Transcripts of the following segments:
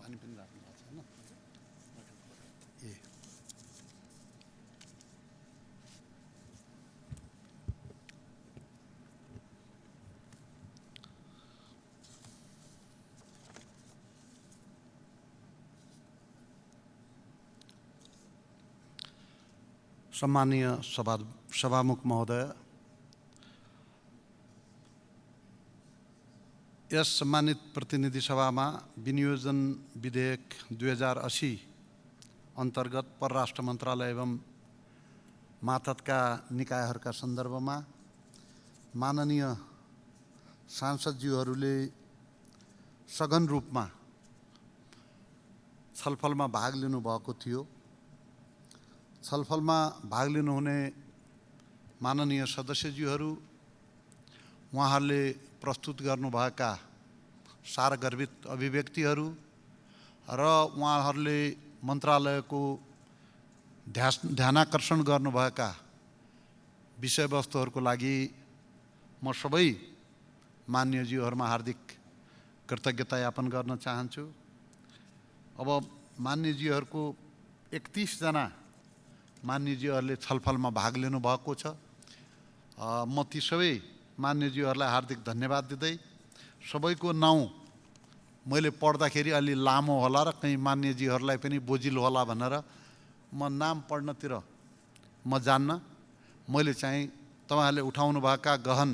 पानी पनि राख्नु भएको छ हैन ए सम्मानीय सभामुख महोदय, यस सम्मानित प्रतिनिधि सभामा विनियोजन विधेयक 2080 अन्तर्गत परराष्ट्र मन्त्रालय एवं मातहतका निकायहरूका सन्दर्भमा माननीय सांसदज्यूहरूले सघन रूपमा छलफलमा भाग लिनुभएको थियो। छलफलमा भाग लिनुहुने माननीय सदस्यज्यूहरू, उहाँहरूले प्रस्तुत गर्नुभएका सारगर्भित अभिव्यक्तिहरू र उहाँहरूले मन्त्रालयको ध्यानाकर्षण गर्नुभएका विषयवस्तुहरूको लागि म सबै मान्यज्यूहरूमा हार्दिक कृतज्ञता यापन गर्न चाहन्छु। अब मान्यज्यूहरूको 31 जना मान्यज्यूहरूले छलफलमा भाग लिनुभएको छ। म ती सबै मान्यज्यूहरूलाई हार्दिक धन्यवाद दिँदै सबैको नाउँ मैले पढ्दाखेरि अलि लामो होला र कहीँ मान्यज्यूहरूलाई पनि बोझिलो होला भनेर म नाम पढ्नतिर म जान्न। मैले चाहिँ तपाईहरुले उठाउनु भएका गहन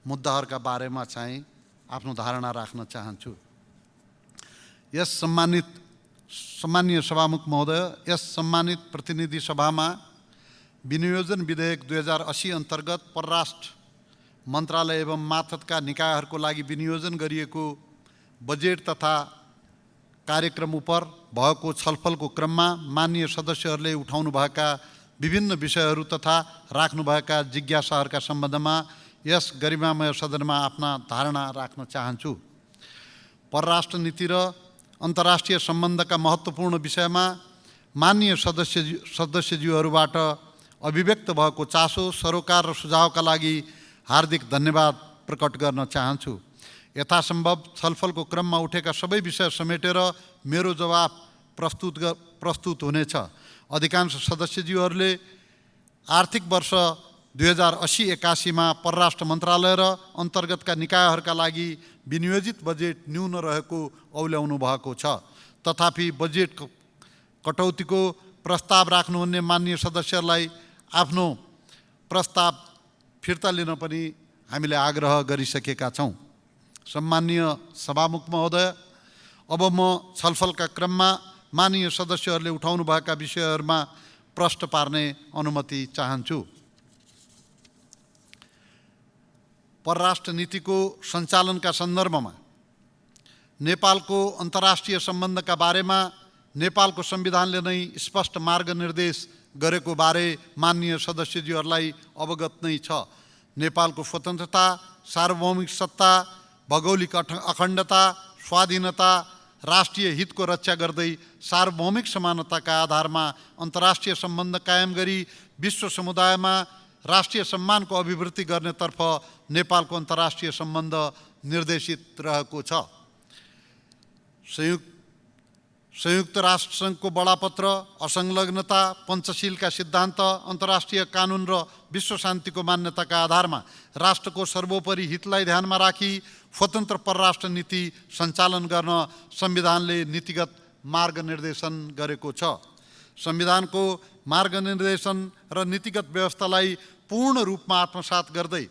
मुद्दाहरूका बारेमा चाहिँ आफ्नो धारणा राख्न चाहन्छु। यस सम्मानीय सभामुख महोदय, यस सम्मानित प्रतिनिधि सभामा विनियोजन विधेयक 2080 अन्तर्गत परराष्ट्र मन्त्रालय एवं मातहतका निकायहरूको लागि विनियोजन गरिएको बजेट तथा कार्यक्रम उपर भएको छलफलको क्रममा माननीय सदस्यहरूले उठाउनुभएका विभिन्न विषयहरू तथा राख्नुभएका जिज्ञासाहरूका सम्बन्धमा यस गरिमामय सदनमा आफ्ना धारणा राख्न चाहन्छु। परराष्ट्र नीति र अन्तर्राष्ट्रिय सम्बन्धका महत्त्वपूर्ण विषयमा माननीय सदस्यज्यूहरूबाट अभिव्यक्त भएको चासो, सरोकार र सुझावका लागि हार्दिक धन्यवाद प्रकट गर्न चाहन्छु। यथासम्भव छलफलको क्रममा उठेका सबै विषय समेटेर मेरो जवाफ प्रस्तुत हुनेछ। अधिकांश सदस्यज्यूहरूले आर्थिक वर्ष 2080-81 मा परराष्ट्र मन्त्रालय र अन्तर्गतका निकायहरूका लागि विनियोजित बजेट न्यून रहेको औल्याउनु भएको छ। तथापि बजेट कटौतीको प्रस्ताव राख्नुहुने माननीय सदस्यहरूलाई आफ्नो प्रस्ताव फिर्ता लिन पनि हामीले आग्रह गरिसकेका छौँ। सम्मानीय सभामुख महोदय, अब म छलफलका क्रममा माननीय सदस्यहरूले उठाउनुभएका विषयहरूमा प्रश्न पार्ने अनुमति चाहन्छु। परराष्ट्र नीतिको सञ्चालनका सन्दर्भमा नेपालको अन्तर्राष्ट्रिय सम्बन्धका बारेमा नेपालको संविधानले नै स्पष्ट मार्गनिर्देश गरेको बारे माननीय सदस्यज्यूहरूलाई अवगत नै छ। नेपालको स्वतन्त्रता, सार्वभौमिक सत्ता, भौगोलिक अखण्डता, स्वाधीनता, राष्ट्रिय हितको रक्षा गर्दै सार्वभौमिक समानताका आधारमा अन्तर्राष्ट्रिय सम्बन्ध कायम गरी विश्व समुदायमा राष्ट्रिय सम्मानको अभिवृद्धि गर्नेतर्फ नेपालको अन्तर्राष्ट्रिय सम्बन्ध निर्देशित रहेको छ। संयुक्त राष्ट्रसङ्घको बडापत्र, असंलग्नता, पञ्चशीलका सिद्धान्त, अन्तर्राष्ट्रिय कानुन र विश्व शान्तिको मान्यताका आधारमा राष्ट्रको सर्वोपरि हितलाई ध्यानमा राखी स्वतन्त्र परराष्ट्र नीति सञ्चालन गर्न संविधानले नीतिगत मार्गनिर्देशन गरेको छ। संविधानको मार्गनिर्देशन र नीतिगत व्यवस्थालाई पूर्ण रूपमा आत्मसात गर्दै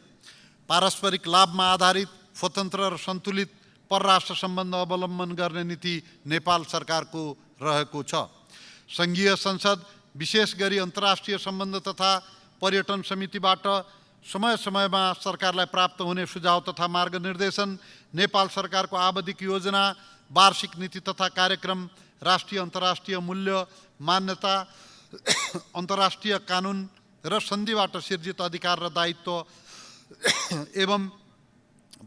पारस्परिक लाभमा आधारित स्वतन्त्र र सन्तुलित परराष्ट्र सम्बन्ध अवलम्बन गर्ने नीति नेपाल सरकारको रहेको छ। सङ्घीय संसद विशेष गरी अन्तर्राष्ट्रिय सम्बन्ध तथा पर्यटन समितिबाट समय समयमा सरकारलाई प्राप्त हुने सुझाव तथा मार्गनिर्देशन, नेपाल सरकारको आवधिक योजना, वार्षिक नीति तथा कार्यक्रम, राष्ट्रिय अन्तर्राष्ट्रिय मूल्य मान्यता, अन्तर्राष्ट्रिय कानुन र सन्धिबाट सिर्जित अधिकार र दायित्व एवं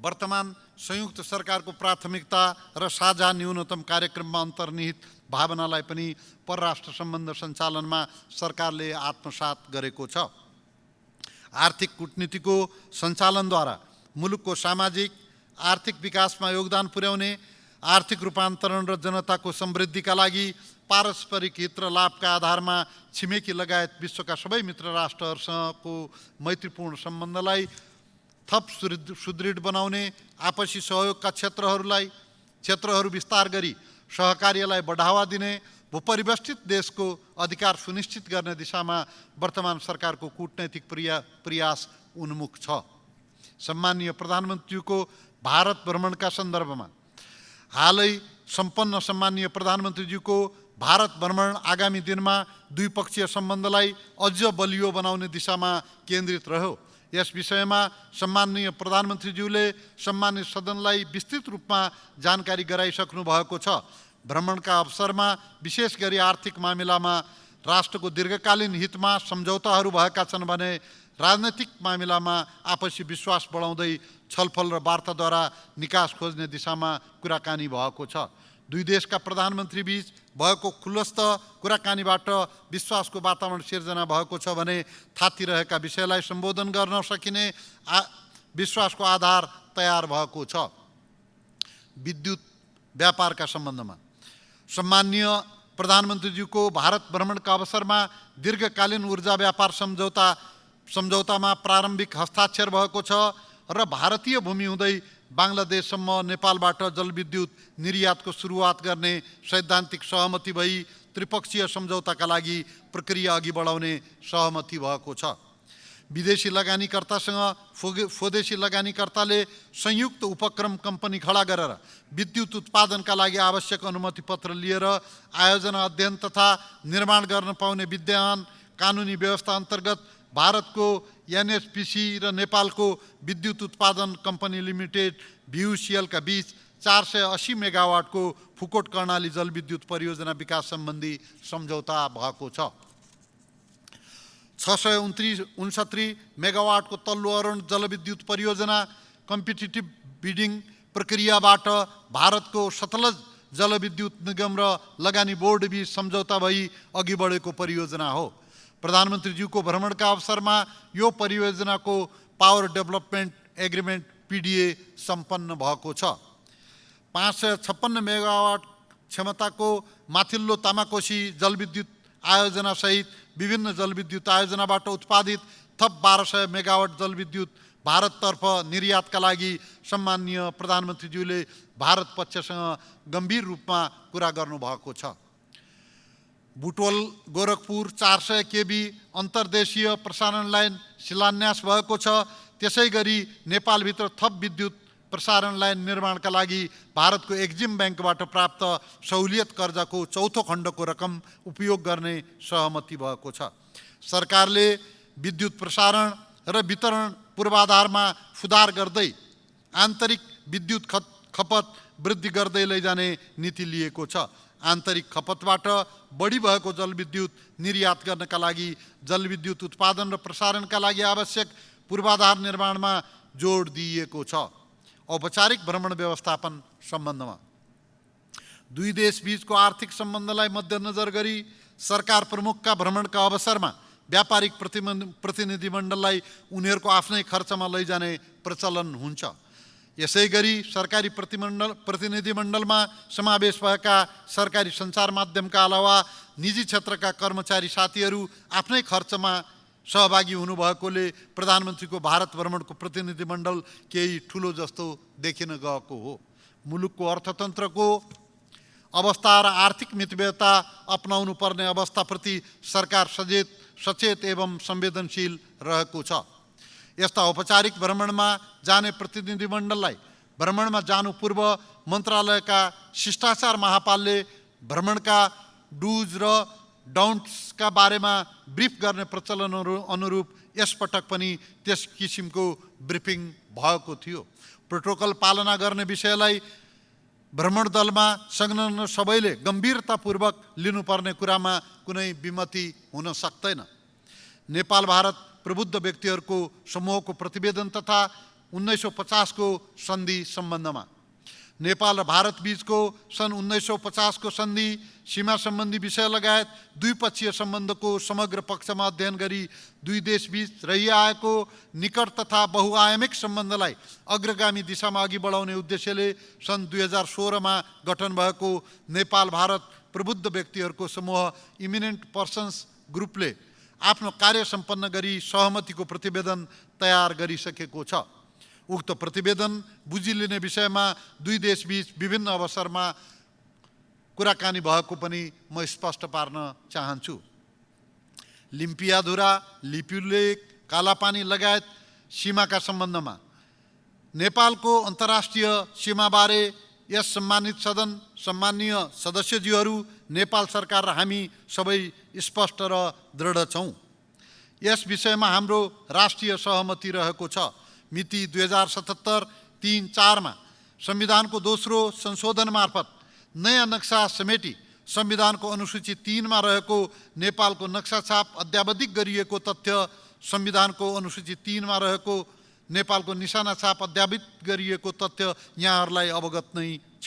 वर्तमान संयुक्त सरकारको प्राथमिकता र साझा न्यूनतम कार्यक्रममा अन्तर्निहित भावनालाई पनि परराष्ट्र सम्बन्ध सञ्चालनमा सरकारले आत्मसात गरेको छ। आर्थिक कूटनीतिको सञ्चालनद्वारा मुलुकको सामाजिक आर्थिक विकासमा योगदान पुर्याउने आर्थिक रूपान्तरण र जनताको समृद्धिका लागि पारस्परिक हित र लाभका आधारमा छिमेकी लगायत विश्वका सबै मित्र राष्ट्रहरूसँगको मैत्रीपूर्ण सम्बन्धलाई थप सुदृढ बनाउने, आपसी सहयोगका क्षेत्रहरू विस्तार गरी सहकार्यलाई बढावा दिने, भूपरिवेष्टित देशको अधिकार सुनिश्चित गर्ने दिशामा वर्तमान सरकारको कूटनैतिक प्रयास उन्मुख छ। सम्माननीय प्रधानमन्त्रीको भारत भ्रमणका सन्दर्भमा हालै सम्पन्न सम्माननीय प्रधानमन्त्रीज्यूको भारत भ्रमण आगामी दिनमा द्विपक्षीय सम्बन्धलाई अझ बलियो बनाउने दिशामा केन्द्रित रह्यो। यस विषयमा सम्माननीय प्रधानमन्त्रीज्यूले सम्मानित सदनलाई विस्तृत रूपमा जानकारी गराइसक्नु भएको छ। भ्रमणका अवसरमा विशेष गरी आर्थिक मामिलामा राष्ट्रको दीर्घकालीन हितमा सम्झौताहरू भएका छन् भने राजनैतिक मामिलामा आपसी विश्वास बढाउँदै छलफल र वार्ताद्वारा निकास खोज्ने दिशामा कुराकानी भएको छ। दुई देशका प्रधानमन्त्री बीच भएको खुलस्त कुराकानीबाट विश्वासको वातावरण सिर्जना भएको छ भने थातिरहेका विषयलाई सम्बोधन गर्न सकिने विश्वासको आधार तयार भएको छ। विद्युत व्यापारका सम्बन्धमा सम्माननीय प्रधानमन्त्रीज्यूको भारत भ्रमणका अवसरमा दीर्घकालीन ऊर्जा व्यापार सम्झौतामा प्रारम्भिक हस्ताक्षर भएको छ र भारतीय भूमि हुँदै बांग्लादेशसम्म नेपालबाट जलविद्युत निर्यातको सुरुवात गर्ने सैद्धान्तिक सहमति भई त्रिपक्षीय सम्झौताका लागि प्रक्रिया अघि बढाउने सहमति भएको छ। विदेशी लगानीकर्तासँग स्वदेशी लगानीकर्ताले संयुक्त उपक्रम कम्पनी खडा गरेर विद्युत उत्पादनका लागि आवश्यक अनुमति पत्र लिएर आयोजना, अध्ययन तथा निर्माण गर्न पाउने विद्यमान कानुनी व्यवस्था अन्तर्गत भारतको एनएचपिसी र नेपालको विद्युत उत्पादन कम्पनी लिमिटेड VUCL का बीच 480 मेगावाटको फुकोट कर्णाली जलविद्युत परियोजना विकास सम्बन्धी सम्झौता भएको छ। 669 मेगावाटको तल्लो अरुण जलविद्युत परियोजना कम्पिटिटिभ बिडिङ प्रक्रियाबाट भारतको सतलज जलविद्युत निगम र लगानी बोर्ड बीच सम्झौता भई अघि बढेको परियोजना हो। प्रधानमन्त्रीज्यूको भ्रमणका अवसरमा यो परियोजनाको पावर डेभलपमेन्ट एग्रिमेन्ट PDA सम्पन्न भएको छ। 556 मेगावाट क्षमताको माथिल्लो तामाकोशी जलविद्युत आयोजना सहित विभिन्न जलविद्युत आयोजनाबाट उत्पादित थप 1200 मेगावाट जलविद्युत भारततर्फ निर्यातका लागि सम्माननीय प्रधानमन्त्रीज्यूले भारत पक्षसँग गम्भीर रूपमा कुरा गर्नुभएको छ। बुटवल गोरखपुर 400 kV अन्तर्देशीय प्रसारण लाइन शिलान्यास भएको छ। त्यसै गरी नेपालभित्र थप विद्युत प्रसारण लाइन निर्माणका लागि भारतको एक्जिम ब्याङ्कबाट प्राप्त सहुलियत कर्जाको चौथो खण्डको रकम उपयोग गर्ने सहमति भएको छ। सरकारले विद्युत प्रसारण र वितरण पूर्वाधारमा सुधार गर्दै आन्तरिक विद्युत खपत वृद्धि गर्दै लैजाने नीति लिएको छ। आन्तरिक खपतबाट बढी भएको जलविद्युत निर्यात गर्नका लागि जलविद्युत उत्पादन र प्रसारणका लागि आवश्यक पूर्वाधार निर्माणमा जोड दिइएको छ। औपचारिक भ्रमण व्यवस्थापन सम्बन्धमा दुई देश बीचको आर्थिक सम्बन्धलाई मध्यनजर गरी सरकार प्रमुखका भ्रमणका अवसरमा व्यापारिक प्रतिनिधिमण्डललाई उनीहरूको आफ्नै खर्चमा लैजाने प्रचलन हुन्छ। यसै गरी सरकारी प्रतिनिधिमण्डलमा समावेश भएका सरकारी सञ्चार माध्यमका अलावा निजी क्षेत्रका कर्मचारी साथीहरू आफ्नै खर्चमा सहभागी हुनुभएकोले प्रधानमन्त्रीको भारत भ्रमणको प्रतिनिधिमण्डल केही ठुलो जस्तो देखिन गएको हो। मुलुकको अर्थतन्त्रको अवस्था र आर्थिक मितव्ययता अपनाउनु पर्ने अवस्थाप्रति सरकार सचेत एवं संवेदनशील रहेको छ। यस्ता औपचारिक भ्रमणमा जाने प्रतिनिधिमण्डललाई भ्रमणमा जानु पूर्व मन्त्रालयका शिष्टाचार महापालले भ्रमणका डुज र डाउन्ट्सका बारेमा ब्रिफ गर्ने प्रचलनहरू अनुरूप यसपटक पनि त्यस किसिमको ब्रिफिङ भएको थियो। प्रोटोकल पालना गर्ने विषयलाई भ्रमण दलमा संलग्न सबैले गम्भीरतापूर्वक लिनुपर्ने कुरामा कुनै विमति हुन सक्दैन। नेपाल भारत प्रबुद्ध व्यक्तिहरूको समूहको प्रतिवेदन तथा 1950 को सन्धि सम्बन्धमा नेपाल र भारत बीचको सन् 1950 को सन्धि, सीमा सम्बन्धी विषय लगायत द्विपक्षीय सम्बन्धको समग्र पक्षमा अध्ययन गरी दुई देशबीच रहिआएको निकट तथा बहुआयामिक सम्बन्धलाई अग्रगामी दिशामा अघि बढाउने उद्देश्यले सन् 2016 मा गठन भएको नेपाल भारत प्रबुद्ध व्यक्तिहरूको समूह इमिनेन्ट पर्सन्स ग्रुपले आफ्नो कार्य सम्पन्न गरी सहमतिको प्रतिवेदन तयार गरिसकेको छ। उक्त प्रतिवेदन बुझिलिने विषयमा दुई देशबीच विभिन्न अवसरमा कुराकानी भएको पनि म स्पष्ट पार्न चाहन्छु। लिम्पियाधुरा, लिपुलेक, कालापानी लगायत सीमाका सम्बन्धमा नेपालको अन्तर्राष्ट्रिय सीमाबारे यस सम्मानित सदन, सम्मानीय सदस्यज्यूहरू, नेपाल सरकार र हामी सबै स्पष्ट र दृढ छौँ। यस विषयमा हाम्रो राष्ट्रिय सहमति रहेको छ। मिति 2077-3-4 मा संविधानको दोस्रो संशोधन मार्फत नयाँ नक्सा समेटी संविधानको अनुसूची 3 मा रहेको नेपालको नक्सा छाप अद्यावधिक गरिएको तथ्य, संविधानको अनुसूची 3 मा रहेको नेपालको निशाना छाप अद्यावधिक गरिएको तथ्य यहाँहरूलाई अवगत नै छ।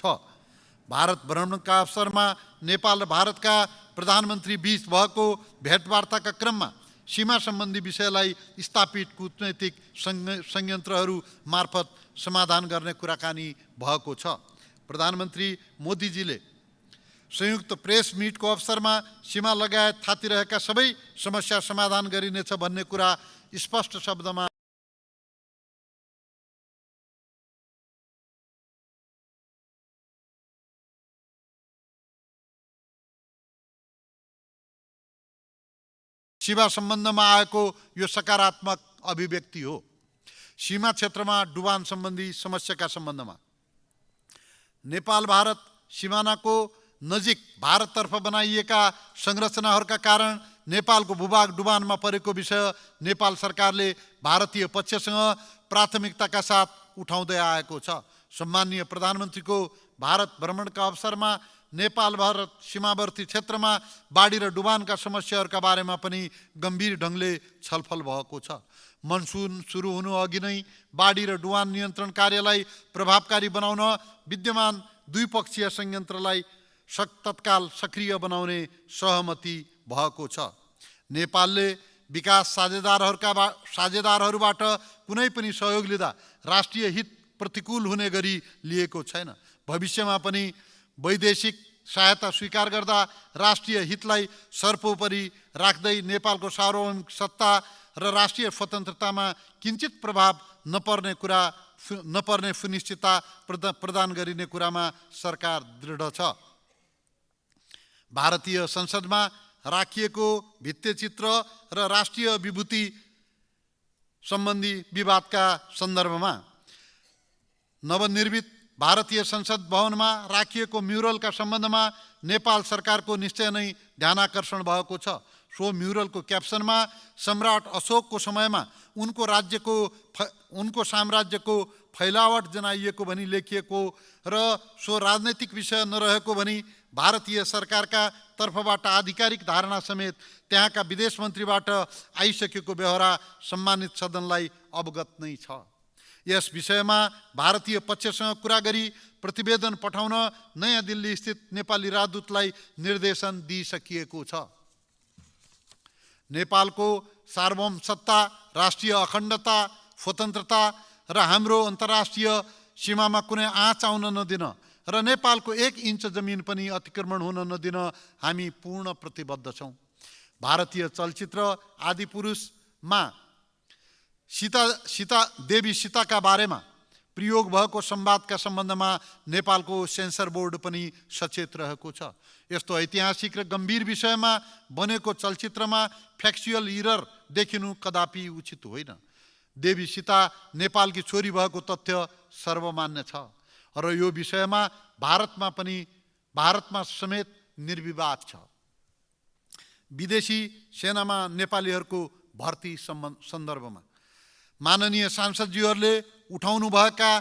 भारत भ्रमणका अवसरमा नेपाल र भारतका प्रधानमन्त्री बीच भएको भेटवार्ताका क्रममा सीमा सम्बन्धी विषयलाई स्थापित कूटनैतिक संयन्त्रहरू मार्फत समाधान गर्ने कुराकानी भएको छ। प्रधानमन्त्री मोदीजीले संयुक्त प्रेस मिटको अवसरमा सीमा लगायत थातिरहेका सबै समस्या समाधान गरिनेछ भन्ने कुरा स्पष्ट शब्दमा सीमा सम्बन्धमा आएको यो सकारात्मक अभिव्यक्ति हो। सीमा क्षेत्रमा डुबान सम्बन्धी समस्याका सम्बन्धमा नेपाल भारत सिमानाको नजिक भारततर्फ बनाइएका संरचनाहरूका कारण नेपालको भूभाग डुबानमा परेको विषय नेपाल सरकारले भारतीय पक्षसँग प्राथमिकताका साथ उठाउँदै आएको छ। सम्माननीय प्रधानमन्त्रीको भारत भ्रमणका अवसरमा नेपाल भारत सीमावर्ती क्षेत्रमा बाढी र डुबानका समस्याहरूका बारेमा पनि गम्भीर ढङ्गले छलफल भएको छ। मनसुन सुरु हुनु अघि नै बाढी र डुबान नियन्त्रण कार्यलाई प्रभावकारी बनाउन विद्यमान द्विपक्षीय संयन्त्रलाई तत्काल सक्रिय बनाउने सहमति भएको छ। नेपालले विकास साझेदारहरूबाट कुनै पनि सहयोग लिँदा राष्ट्रिय हित प्रतिकूल हुने गरी लिएको छैन। भविष्यमा पनि वैदेशिक सहायता स्वीकार गर्दा राष्ट्रिय हितलाई सर्वोपरि राख्दै नेपालको सार्वभौमिक सत्ता र राष्ट्रिय स्वतन्त्रतामा किञ्चित प्रभाव नपर्ने सुनिश्चितता प्रदान गरिने कुरामा सरकार दृढ छ। भारतीय संसदमा राखिएको भित्तेचित्र र राष्ट्रिय विभूति सम्बन्धी विवादका सन्दर्भमा नवनिर्मित भारतीय संसद भवनमा राखिएको म्युरलका सम्बन्धमा नेपाल सरकारको निश्चय नै ध्यानाकर्षण भएको छ। सो म्युरलको क्याप्सनमा सम्राट अशोकको समयमा उनको साम्राज्यको फैलावट जनाइएको भनी लेखिएको र सो राजनैतिक विषय नरहेको भनी भारतीय सरकारका तर्फबाट आधिकारिक धारणा समेत त्यहाँका विदेश मन्त्रीबाट आइसकेको बेहोरा सम्मानित सदनलाई अवगत नै छ। यस विषयमा भारतीय पक्षसँग कुरा गरी प्रतिवेदन पठाउन नयाँ दिल्ली स्थित नेपाली राजदूतलाई निर्देशन दिइसकिएको छ। नेपालको सार्वभौम सत्ता, राष्ट्रिय अखण्डता, स्वतन्त्रता र हाम्रो अन्तर्राष्ट्रिय सीमामा कुनै आँच आउन नदिन र नेपालको 1 इन्च जमिन पनि अतिक्रमण हुन नदिन हामी पूर्ण प्रतिबद्ध छौँ। भारतीय चलचित्र आदिपुरुषमा देवी सीताका बारेमा प्रयोग भएको संवादका सम्बन्धमा नेपालको सेन्सर बोर्ड पनि सचेत रहेको छ। यस्तो ऐतिहासिक र गम्भीर विषयमा बनेको चलचित्रमा फ्याक्चुअल इरर देखिनु कदापि उचित होइन। देवी सीता नेपालकी छोरी भएको तथ्य सर्वमान्य छ र यो विषयमा भारतमा समेत निर्विवाद छ। विदेशी सेनामा नेपालीहरूको भर्ती सन्दर्भमा माननीय सांसदज्यूहरूले उठाउनुभएका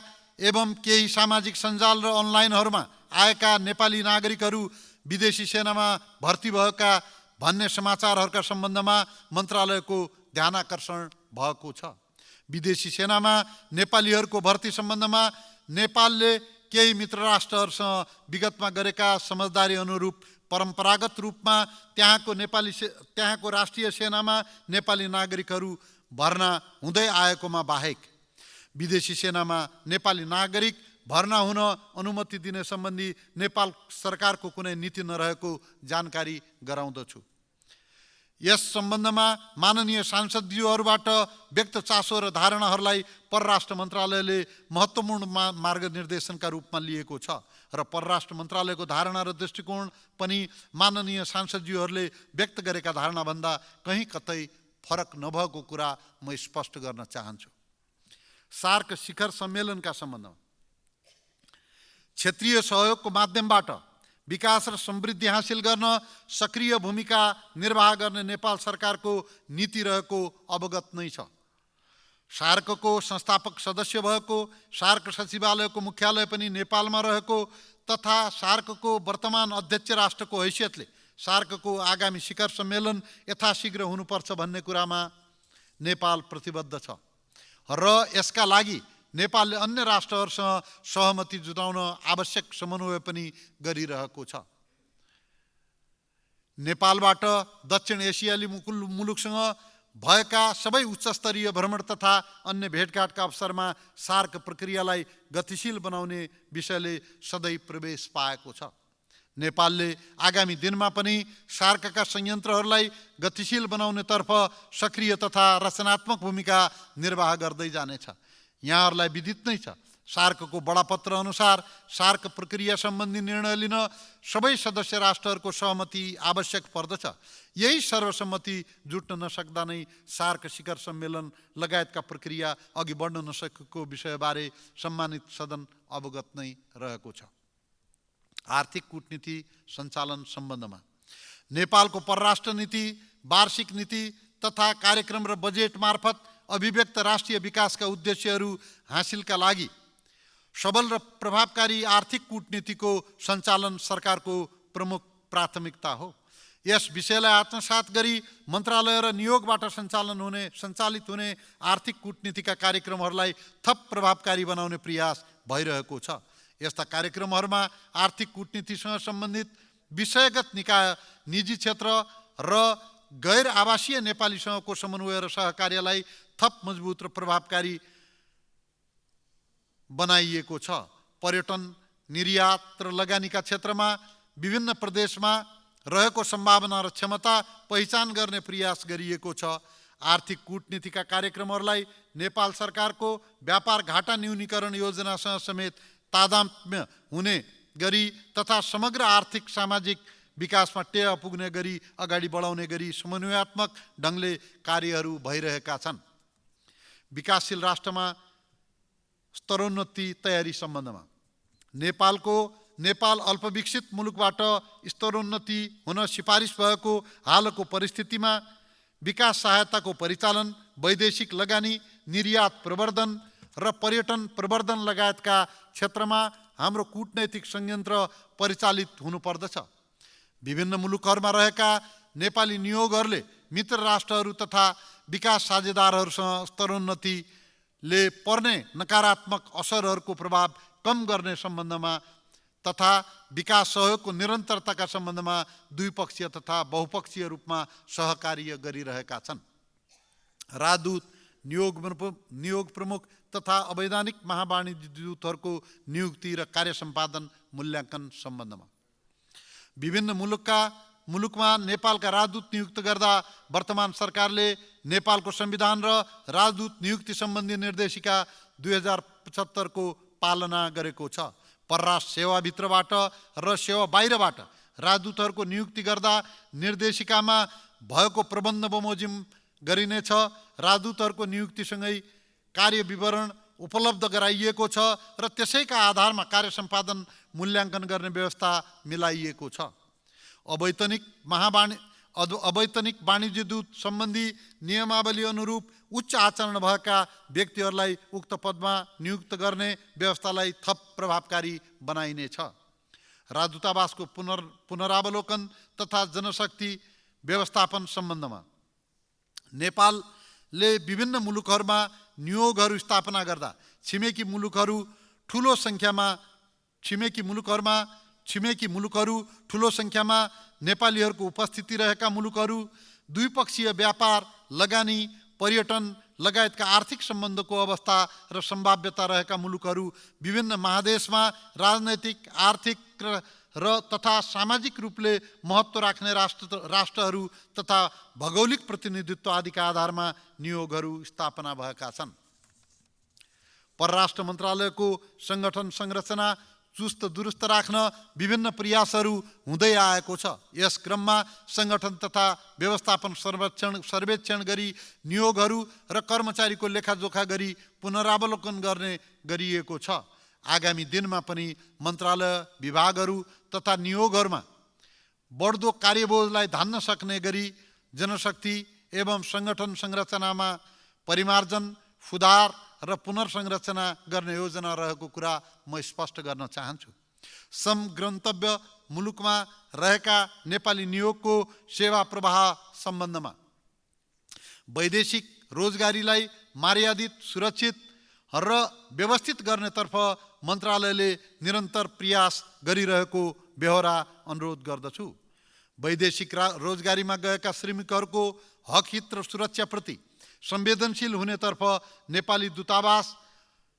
एवं केही सामाजिक सञ्जाल र अनलाइनहरूमा आएका नेपाली नागरिकहरू विदेशी सेनामा भर्ती भएका भन्ने समाचारहरूका सम्बन्धमा मन्त्रालयको ध्यानाकर्षण भएको छ। विदेशी सेनामा नेपालीहरूको भर्ती सम्बन्धमा नेपालले केही मित्र राष्ट्रहरूसँग विगतमा गरेका समझदारी अनुरूप परम्परागत रूपमा त्यहाँको राष्ट्रिय सेनामा नेपाली नागरिकहरू भर्ना हुँदै आएकोमा बाहेक विदेशी सेनामा नेपाली नागरिक भर्ना हुन अनुमति दिने सम्बन्धी नेपाल सरकारको कुनै नीति नरहेको जानकारी गराउँदछु। यस सम्बन्धमा माननीय सांसदज्यूहरूबाट व्यक्त चासो र धारणाहरूलाई परराष्ट्र मन्त्रालयले महत्त्वपूर्ण मार्गनिर्देशनका रूपमा लिएको छ र परराष्ट्र मन्त्रालयको धारणा र दृष्टिकोण पनि माननीय सांसदज्यूहरूले व्यक्त गरेका धारणाभन्दा कहीँ कतै फरक नभएको कुरा म स्पष्ट गर्न चाहन्छु। सार्क शिखर सम्मेलनका सम्बन्धमा क्षेत्रीय सहयोगको माध्यमबाट विकास र समृद्धि हासिल गर्न सक्रिय भूमिका निर्वाह गर्ने नेपाल सरकारको नीति रहेको अवगत नै छ। सार्कको संस्थापक सदस्य भएको सार्क सचिवालयको मुख्यालय पनि नेपालमा रहेको तथा सार्कको वर्तमान अध्यक्ष राष्ट्रको हैसियतले सार्कको आगामी शिखर सम्मेलन यथाशीघ्र हुनुपर्छ भन्ने कुरामा नेपाल प्रतिबद्ध छ र यसका लागि नेपालले अन्य राष्ट्रहरूसँग सहमति जुटाउन आवश्यक समन्वय पनि गरिरहेको छ। नेपालबाट दक्षिण एसियाली मुलुकसँग भएका सबै उच्चस्तरीय भ्रमण तथा अन्य भेटघाटका अवसरमा सार्क प्रक्रियालाई गतिशील बनाउने विषयले सधैँ प्रवेश पाएको छ। नेपालले आगामी दिनमा पनि सार्कका संयन्त्रहरूलाई गतिशील बनाउनेतर्फ सक्रिय तथा रचनात्मक भूमिका निर्वाह गर्दै जानेछ। यहाँहरूलाई विदित नै छ, सार्कको बडापत्र अनुसार सार्क प्रक्रिया सम्बन्धी निर्णय लिन सबै सदस्य राष्ट्रहरूको सहमति आवश्यक पर्दछ। यही सर्वसम्मति जुट्न नसक्दा नै सार्क शिखर सम्मेलन लगायतका प्रक्रिया अघि बढ्न नसकेको विषयबारे सम्मानित सदन अवगत नै रहेको छ। आर्थिक कूटनीति सञ्चालन सम्बन्धमा नेपालको परराष्ट्र नीति, वार्षिक नीति तथा कार्यक्रम र बजेट मार्फत अभिव्यक्त राष्ट्रिय विकासका उद्देश्यहरू हासिलका लागि सबल र प्रभावकारी आर्थिक कूटनीतिको सञ्चालन सरकारको प्रमुख प्राथमिकता हो। यस विषयलाई आत्मसात गरी मन्त्रालय र नियोगबाट सञ्चालित हुने आर्थिक कूटनीतिका कार्यक्रमहरूलाई थप प्रभावकारी बनाउने प्रयास भइरहेको छ। यस्ता कार्यक्रमहरूमा आर्थिक कूटनीतिसँग सम्बन्धित विषयगत निकाय, निजी क्षेत्र र गैर आवासीय नेपालीसँगको समन्वय र सहकार्यलाई थप मजबुत र प्रभावकारी बनाइएको छ। पर्यटन, निर्यात र लगानीका क्षेत्रमा विभिन्न प्रदेशमा रहेको सम्भावना र क्षमता पहिचान गर्ने प्रयास गरिएको छ। आर्थिक कूटनीतिका कार्यक्रमहरूलाई नेपाल सरकारको व्यापार घाटा न्यूनीकरण योजनासँग समेत तादात्म्य हुने गरी तथा समग्र आर्थिक सामाजिक विकासमा टेवा पुग्ने गरी अगाडि बढाउने गरी समन्वयात्मक ढङ्गले कार्यहरू भइरहेका छन्। विकासशील राष्ट्रमा स्तरोन्नति तयारी सम्बन्धमा नेपाल अल्पविकसित मुलुकबाट स्तरोन्नति हुन सिफारिस भएको हालको परिस्थितिमा विकास सहायताको परिचालन, वैदेशिक लगानी, निर्यात प्रवर्धन र पर्यटन प्रवर्धन लगायतका क्षेत्रमा हाम्रो कूटनैतिक संयन्त्र परिचालित हुनुपर्दछ। विभिन्न मुलुकहरूमा रहेका नेपाली नियोगहरूले मित्र राष्ट्रहरू तथा विकास साझेदारहरूसँग स्तरोन्नतिले पर्ने नकारात्मक असरहरूको प्रभाव कम गर्ने सम्बन्धमा तथा विकास सहयोगको निरन्तरताका सम्बन्धमा द्विपक्षीय तथा बहुपक्षीय रूपमा सहकार्य गरिरहेका छन्। राजदूत, नियोग प्रमुख तथा अवैधानिक महावाणिज्य दूतहरूको नियुक्ति र कार्य सम्पादन मूल्याङ्कन सम्बन्धमा विभिन्न मुलुकमा नेपालका राजदूत नियुक्त गर्दा वर्तमान सरकारले नेपालको संविधान र राजदूत नियुक्ति सम्बन्धी निर्देशिका 2075 को पालना गरेको छ। परराष्ट्र सेवाभित्रबाट र सेवा बाहिरबाट राजदूतहरूको नियुक्ति गर्दा निर्देशिकामा भएको प्रबन्ध बमोजिम गरिनेछ। राजदूतहरूको नियुक्तिसँगै कार्य विवरण उपलब्ध गराइएको छ र त्यसैका आधारमा कार्य सम्पादन मूल्याङ्कन गर्ने व्यवस्था मिलाइएको छ। अवैतनिक वाणिज्य दूत सम्बन्धी नियमावली अनुरूप उच्च आचरण भएका व्यक्तिहरूलाई उक्त पदमा नियुक्त गर्ने व्यवस्थालाई थप प्रभावकारी बनाइनेछ। राजदूतावासको पुनरावलोकन तथा जनशक्ति व्यवस्थापन सम्बन्धमा नेपालले विभिन्न मुलुकहरूमा नियोगहरू स्थापना गर्दा छिमेकी मुलुकहरू ठूलो सङ्ख्यामा छिमेकी मुलुकहरू, ठुलो सङ्ख्यामा नेपालीहरूको उपस्थिति रहेका मुलुकहरू, द्विपक्षीय व्यापार, लगानी, पर्यटन लगायतका आर्थिक सम्बन्धको अवस्था र सम्भाव्यता रहेका मुलुकहरू, विभिन्न महादेशमा राजनैतिक, आर्थिक र तथा सामाजिक रूपले महत्त्व राख्ने राष्ट्रहरू तथा भौगोलिक प्रतिनिधित्व आदिका आधारमा नियोगहरू स्थापना भएका छन्। परराष्ट्र मन्त्रालयको सङ्गठन संरचना चुस्त दुरुस्त राख्न विभिन्न प्रयासहरू हुँदै आएको छ। यस क्रममा सङ्गठन तथा व्यवस्थापन सर्वेक्षण गरी नियोगहरू र कर्मचारीको लेखाजोखा गरी पुनरावलोकन गर्ने गरिएको छ। आगामी दिनमा पनि मन्त्रालय, विभागहरू तथा नियोगहरूमा बढ्दो कार्यबोझलाई धान्न सक्ने गरी जनशक्ति एवं सङ्गठन संरचनामा परिमार्जन, सुधार र पुनर्संरचना गर्ने योजना रहेको कुरा म स्पष्ट गर्न चाहन्छु। समगन्तव्य मुलुकमा रहेका नेपाली नियोगको सेवा प्रवाह सम्बन्धमा वैदेशिक रोजगारीलाई मर्यादित, सुरक्षित र व्यवस्थित गर्नेतर्फ मन्त्रालयले निरन्तर प्रयास गरिरहेको बेहोरा अनुरोध गर्दछु। वैदेशिक रोजगारीमा गएका श्रमिकहरूको हक, हित र सुरक्षाप्रति संवेदनशील हुनेतर्फ नेपाली दूतावास,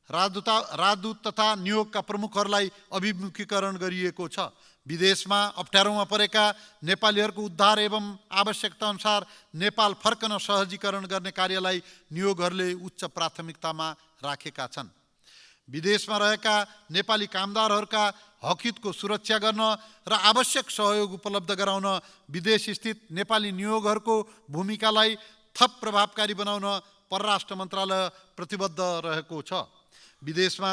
राजदूत तथा नियोगका प्रमुखहरूलाई अभिमुखीकरण गरिएको छ। विदेशमा अप्ठ्यारोमा परेका नेपालीहरूको उद्धार एवं आवश्यकता अनुसार नेपाल फर्कन सहजीकरण गर्ने कार्यलाई नियोगहरूले उच्च प्राथमिकतामा राखेका छन्। विदेशमा रहेका नेपाली कामदारहरूका हकहितको सुरक्षा गर्न र आवश्यक सहयोग उपलब्ध गराउन विदेशस्थित नेपाली नियोगहरूको भूमिकालाई थप प्रभावकारी बनाउन परराष्ट्र मन्त्रालय प्रतिबद्ध रहेको छ। विदेशमा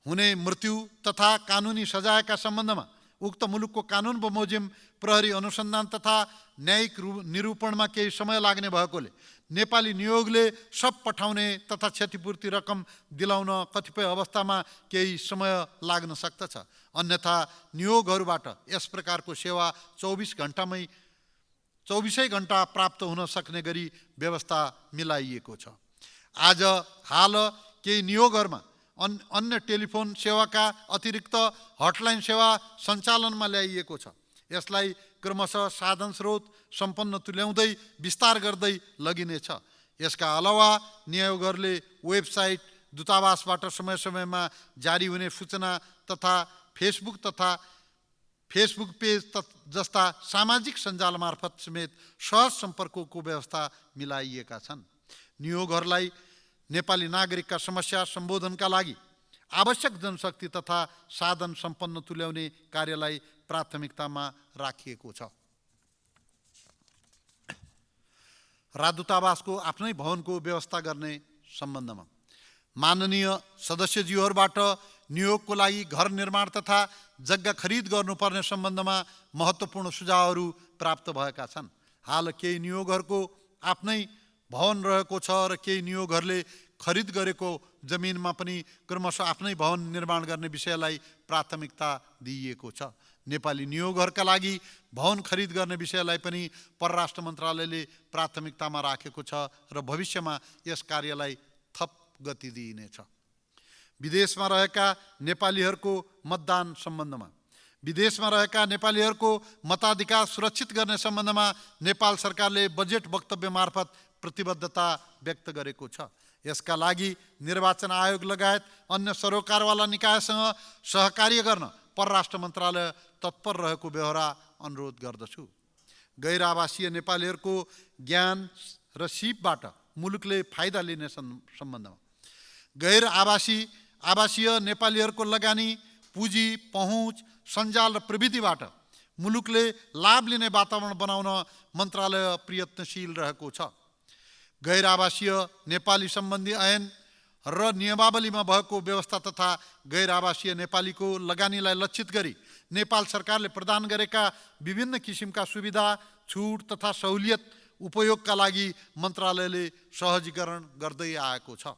हुने मृत्यु तथा कानुनी सजायका सम्बन्धमा उक्त मुलुकको कानुन बमोजिम प्रहरी अनुसन्धान तथा न्यायिक निरूपणमा केही समय लाग्ने भएकोले नेपाली नियोगले सब पठाउने तथा क्षतिपूर्ति रकम दिलाउन कतिपय अवस्थामा केही समय लाग्न सक्दछ। अन्यथा नियोगहरूबाट यस प्रकारको सेवा 24 घण्टा प्राप्त हुन सक्ने गरी व्यवस्था मिलाइएको छ। हाल केही नियोगहरूमा अन्य टेलिफोन सेवाका अतिरिक्त हटलाइन सेवा सञ्चालनमा ल्याइएको छ। यसलाई क्रमशः साधन स्रोत सम्पन्न तुल्याउँदै विस्तार गर्दै लगिनेछ। यसका अलावा नियोगहरूले वेबसाइट, दूतावासबाट समय समयमा जारी हुने सूचना तथा फेसबुक पेज जस्ता सामाजिक सञ्जाल मार्फत समेत सहज सम्पर्कको व्यवस्था मिलाइएका छन्। नियोगहरूलाई नेपाली नागरिकका समस्या सम्बोधनका लागि आवश्यक जनशक्ति तथा साधन सम्पन्न तुल्याउने कार्यलाई प्राथमिकतामा राखिएको छ। राजदूतावासको आफ्नै भवनको व्यवस्था गर्ने सम्बन्धमा माननीय सदस्यज्यूहरूबाट नियोगको लागि घर निर्माण तथा जग्गा खरिद गर्नुपर्ने सम्बन्धमा महत्त्वपूर्ण सुझावहरू प्राप्त भएका छन्। हाल केही नियोगहरूको आफ्नै भवन रहेको छ र केही नियोगहरूले खरिद गरेको जमिनमा पनि क्रमशः आफ्नै भवन निर्माण गर्ने विषयलाई प्राथमिकता दिइएको छ। नेपाली नियोगहरूका लागि भवन खरिद गर्ने विषयलाई पनि परराष्ट्र मन्त्रालयले प्राथमिकतामा राखेको छ र भविष्यमा यस कार्यलाई थप गति दिइनेछ। विदेशमा रहेका नेपालीहरूको मतदान सम्बन्धमा विदेशमा रहेका नेपालीहरूको मताधिकार सुरक्षित गर्ने सम्बन्धमा नेपाल सरकारले बजेट वक्तव्य मार्फत प्रतिबद्धता व्यक्त गरेको छ। यसका लागि निर्वाचन आयोग लगायत अन्य सरोकारवाला निकायसँग सहकार्य गर्न परराष्ट्र मन्त्रालय तत्पर रहेको बेहोरा अनुरोध गर्दछु। गैर आवासीय नेपालीहरूको ज्ञान र सिपबाट मुलुकले फाइदा लिने सम्बन्धमा गैर आवासीय नेपालीहरूको लगानी, पुँजी, पहुँच, सञ्जाल र प्रविधिबाट मुलुकले लाभ लिने वातावरण बनाउन मन्त्रालय प्रयत्नशील रहेको छ। गैर आवासीय नेपाली सम्बन्धी ऐन र नियमावलीमा भएको व्यवस्था तथा गैर आवासीय नेपालीको लगानीलाई लक्षित गरी नेपाल सरकारले प्रदान गरेका विभिन्न किसिमका सुविधा, छुट तथा सहुलियत उपयोगका लागि मन्त्रालयले सहजीकरण गर्दै आएको छ।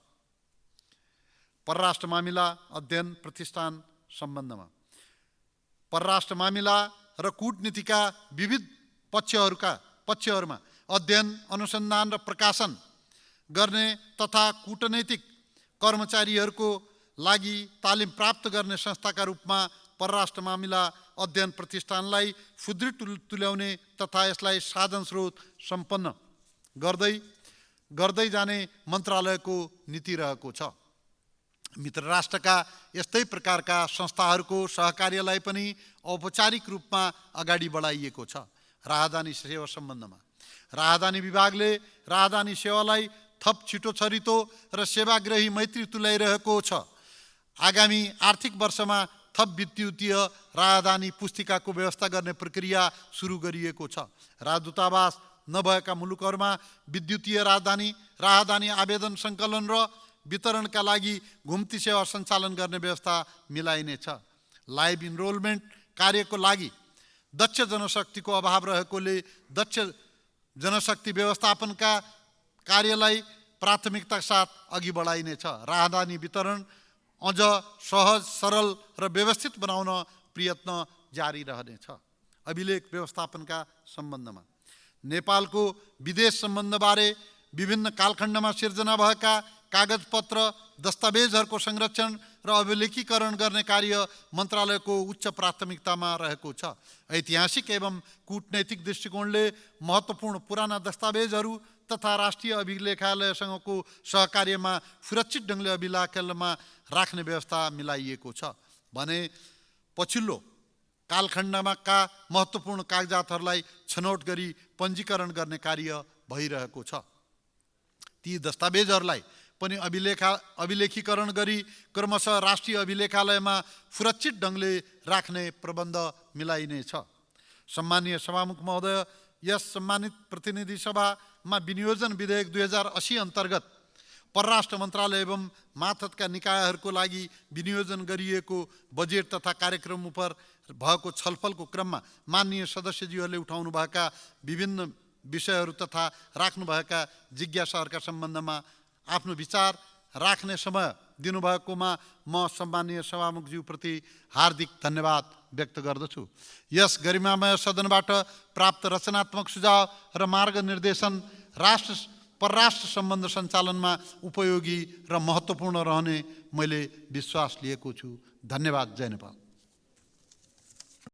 परराष्ट्र मामिला अध्ययन प्रतिष्ठान सम्बन्धमा परराष्ट्र मामिला र कूटनीतिका विविध पक्षहरूमा अध्ययन, अनुसन्धान र प्रकाशन गर्ने तथा कूटनैतिक कर्मचारीहरूको लागि तालिम प्राप्त गर्ने संस्थाका रूपमा परराष्ट्र मामिला अध्ययन प्रतिष्ठानलाई सुदृढ तुल्याउने तथा यसलाई साधन स्रोत सम्पन्न गर्दै जाने मन्त्रालयको नीति रहेको छ। मित्र राष्ट्रका यस्तै प्रकारका संस्थाहरूको सहकार्यलाई पनि औपचारिक रूपमा अगाडि बढाइएको छ। राहदानी सेवा सम्बन्धमा राहदानी विभागले राहदानी सेवालाई थप छिटो छरितो र सेवाग्राही मैत्री तुल्याइरहेको छ। आगामी आर्थिक वर्षमा थप विद्युतीय राहदानी पुस्तिकाको व्यवस्था गर्ने प्रक्रिया सुरु गरिएको छ। राजदूतावास नभएका मुलुकहरूमा विद्युतीय राहदानी आवेदन सङ्कलन र वितरणका लागि घुम्ती सेवा सञ्चालन गर्ने व्यवस्था मिलाइनेछ। लाइभ इनरोलमेन्ट कार्यको लागि दक्ष जनशक्तिको अभाव रहेकोले दक्ष जनशक्ति व्यवस्थापनका कार्यलाई प्राथमिकता साथ अघि बढाइनेछ। राहदानी वितरण अझ सहज, सरल र व्यवस्थित बनाउन प्रयत्न जारी रहनेछ। अभिलेख व्यवस्थापनका सम्बन्धमा नेपालको विदेश सम्बन्धबारे विभिन्न कालखण्डमा सिर्जना भएका कागजपत्र दस्तावेजहरूको संरक्षण र अभिलेखीकरण गर्ने कार्य मन्त्रालयको उच्च प्राथमिकतामा रहेको छ। ऐतिहासिक एवं कूटनैतिक दृष्टिकोणले महत्त्वपूर्ण पुराना दस्तावेजहरू तथा राष्ट्रिय अभिलेखालयसँगको सहकार्यमा सुरक्षित ढङ्गले अभिलेखालयमा राख्ने व्यवस्था मिलाइएको छ भने पछिल्लो कालखण्डमा महत्त्वपूर्ण कागजातहरूलाई छनौट गरी पञ्जीकरण गर्ने कार्य भइरहेको छ। ती दस्तावेजहरूलाई पनि अभिलेखीकरण गरी क्रमशः राष्ट्रिय अभिलेखालयमा सुरक्षित ढङ्गले राख्ने प्रबन्ध मिलाइनेछ। सम्मानीय सभामुख महोदय, यस सम्मानित प्रतिनिधि सभामा विनियोजन विधेयक 2080 अन्तर्गत परराष्ट्र मन्त्रालय एवं मातहतका निकायहरूको लागि विनियोजन गरिएको बजेट तथा कार्यक्रम उप भएको छलफलको क्रममा माननीय सदस्यज्यूहरूले उठाउनुभएका विभिन्न विषयहरू तथा राख्नुभएका जिज्ञासाहरूका सम्बन्धमा आफ्नो विचार राख्ने समय दिनुभएकोमा म सम्मानीय सभामुखज्यूप्रति हार्दिक धन्यवाद व्यक्त गर्दछु। यस गरिमामय सदनबाट प्राप्त रचनात्मक सुझाव र मार्गनिर्देशन परराष्ट्र सम्बन्ध सञ्चालनमा उपयोगी र महत्त्वपूर्ण रहने मैले विश्वास लिएको छु। धन्यवाद। जय नेपाल।